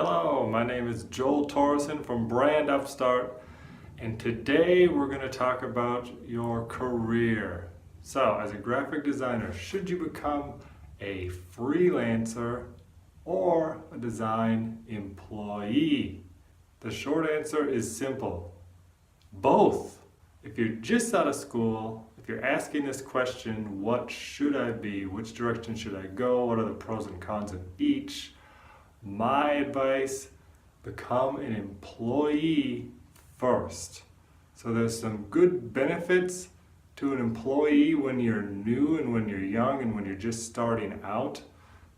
Hello, my name is Joel Torison from brand upstART, and today we're going to talk about your career. So, as a graphic designer, should you become a freelancer or a design employee? The short answer is simple. Both. If you're just out of school, if you're asking this question, what should I be? Which direction should I go? What are the pros and cons of each? My advice, become an employee first. So there's some good benefits to an employee when you're new and when you're young and when you're just starting out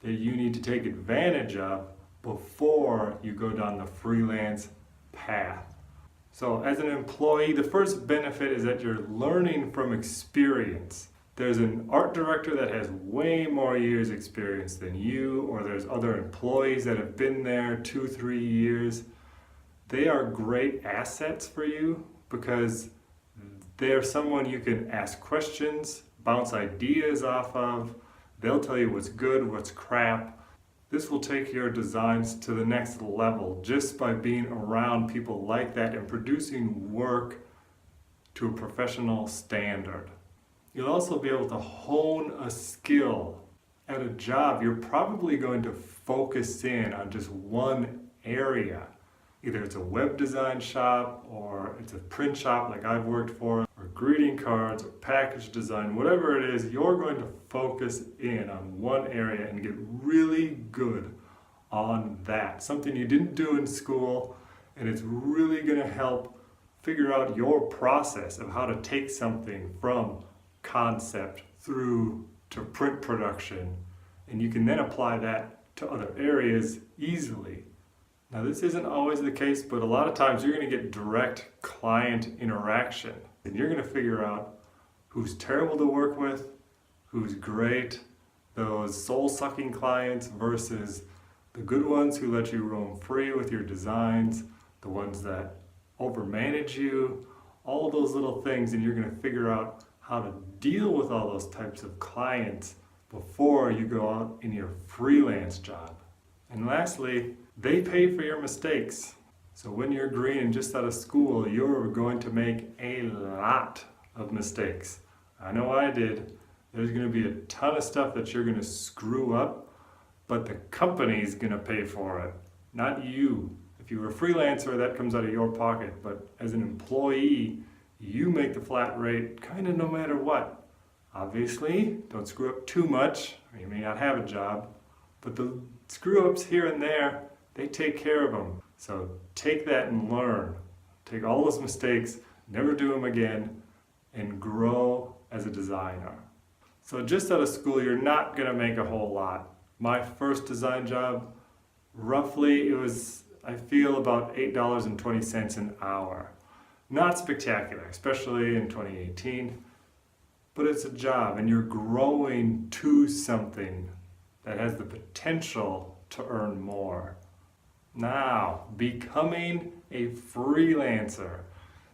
that you need to take advantage of before you go down the freelance path. So as an employee, the first benefit is that you're learning from experience. There's an art director that has way more years experience than you, or there's other employees that have been there 2-3 years. They are great assets for you because they're someone you can ask questions, bounce ideas off of. They'll tell you what's good, what's crap. This will take your designs to the next level just by being around people like that and producing work to a professional standard. You'll also be able to hone a skill. At a job, you're probably going to focus in on just one area. Either it's a web design shop, or it's a print shop like I've worked for, or greeting cards, or package design, whatever it is, you're going to focus in on one area and get really good on that. Something you didn't do in school, and it's really going to help figure out your process of how to take something from concept through to print production, and you can then apply that to other areas easily. Now, this isn't always the case, but a lot of times you're going to get direct client interaction, and you're going to figure out who's terrible to work with, who's great, those soul-sucking clients versus the good ones who let you roam free with your designs, the ones that overmanage you, all of those little things, and you're going to figure out how to deal with all those types of clients before you go out in your freelance job. And lastly, they pay for your mistakes. So when you're green and just out of school, you're going to make a lot of mistakes. I know I did. There's going to be a ton of stuff that you're going to screw up, but the company's going to pay for it, not you. If you're a freelancer, that comes out of your pocket, but as an employee, you make the flat rate kind of no matter what. Obviously, don't screw up too much, or you may not have a job, but the screw ups here and there, they take care of them. So take that and learn. Take all those mistakes, never do them again, and grow as a designer. So just out of school, you're not gonna make a whole lot. My first design job, roughly it was, I feel, about $8.20 an hour. Not spectacular, especially in 2018, but it's a job and you're growing to something that has the potential to earn more. Now, becoming a freelancer.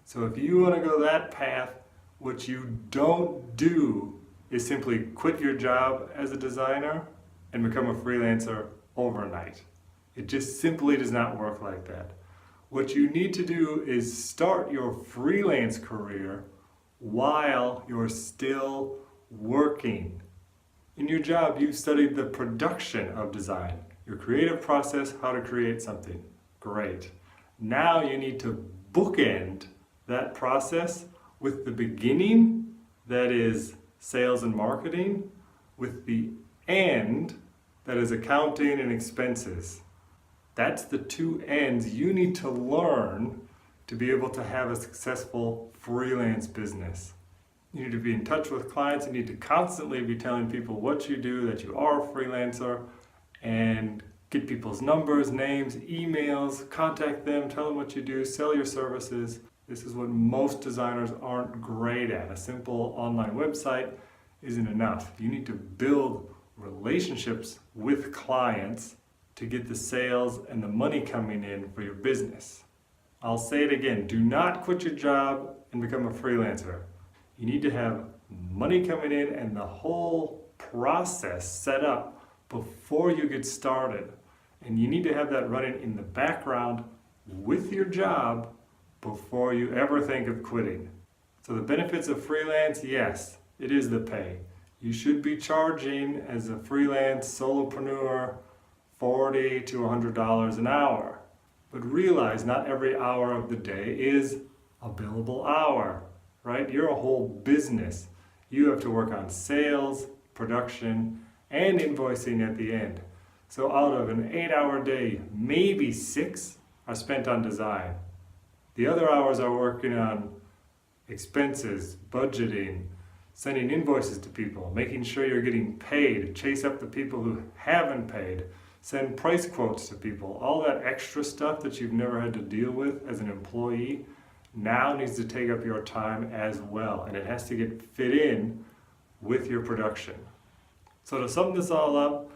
So if you want to go that path, what you don't do is simply quit your job as a designer and become a freelancer overnight. It just simply does not work like that. What you need to do is start your freelance career while you're still working. In your job, you've studied the production of design, your creative process, how to create something. Great. Now you need to bookend that process with the beginning, that is sales and marketing, with the end, that is accounting and expenses. That's the two ends you need to learn to be able to have a successful freelance business. You need to be in touch with clients. You need to constantly be telling people what you do, that you are a freelancer, and get people's numbers, names, emails, contact them, tell them what you do, sell your services. This is what most designers aren't great at. A simple online website isn't enough. You need to build relationships with clients to get the sales and the money coming in for your business. I'll say it again, do not quit your job and become a freelancer. You need to have money coming in and the whole process set up before you get started. And you need to have that running in the background with your job before you ever think of quitting. So the benefits of freelance, yes, it is the pay. You should be charging as a freelance solopreneur $40 to $100 an hour. But realize not every hour of the day is a billable hour, right? You're a whole business. You have to work on sales, production, and invoicing at the end. So out of an 8-hour day, maybe 6 are spent on design. The other hours are working on expenses, budgeting, sending invoices to people, making sure you're getting paid, chase up the people who haven't paid, send price quotes to people. All that extra stuff that you've never had to deal with as an employee now needs to take up your time as well, and it has to get fit in with your production. So to sum this all up,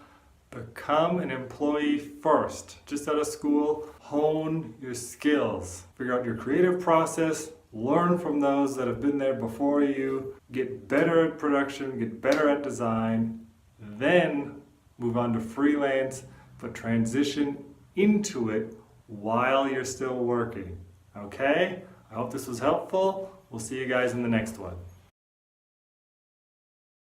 become an employee first. Just out of school, hone your skills. Figure out your creative process, learn from those that have been there before you, get better at production, get better at design, then move on to freelance, but transition into it while you're still working. Okay? I hope this was helpful. We'll see you guys in the next one.